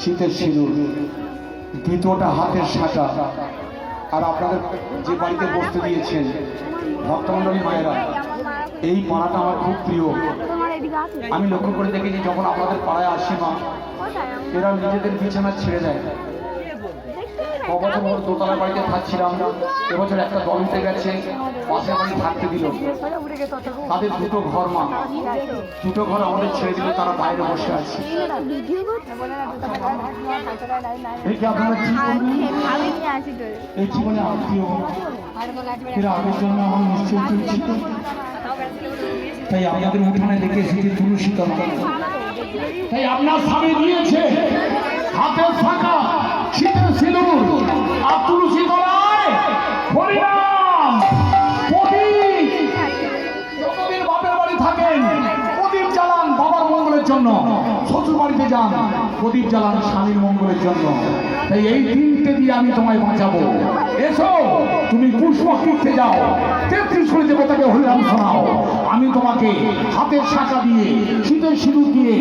শীতের সিঁদুর, দ্বিতীয়টা হাতের শাঁখা। আর আপনাদের যে বাড়িতে বসতে দিয়েছেন ভক্তমণ্ডলী মায়েরা, এই পাড়াটা আমার খুব প্রিয়। আমি লক্ষ্য করে দেখেছি যখন আপনাদের পাড়ায় আসি মা, এরা নিজেদের বিছানা ছেড়ে দেয়। কবছর বছর দোতলার বাড়িতে থাকছিলাম, এবছর একটা দল উঠে গেছে, পাশের বাড়ি থাকতে দিল। তাদের দুটো ঘর মা, দুটো ঘর আমাদের ছেড়ে দিল, তারা বাইরে বসে আছে। এই কি আপনারা কি করবেন? এই জীবনে আত্মীয় এরা আগের জন্য আমার নিশ্চয় পরিচিত, তাই আপনাদের উঠানে দেখে এসেছি তুলসী তলা। তাই আপনার স্বামী দিয়েছে হাতের ফাঁকা শীতের সিঁদুর আর তুলসী তলায় হরিনাম প্রদীপ। যতদিন বাপের বাড়ি থাকেন প্রদীপ জ্বালান বাবার মঙ্গলের জন্য, শ্বশুর বাড়িতে যান প্রদীপ জ্বালান স্বামীর মঙ্গলের জন্য। তাই এই তিনটে দিয়ে আমি তোমায় বাঁচাবো। এসো তুমি পুষ্প তীর্থে যাও, 33 কোটি দেবতাকে হরিনাম শোনাও। আমি তোমাকে হাতের শাঁখা দিয়ে শীতের সিঁদুর দিয়ে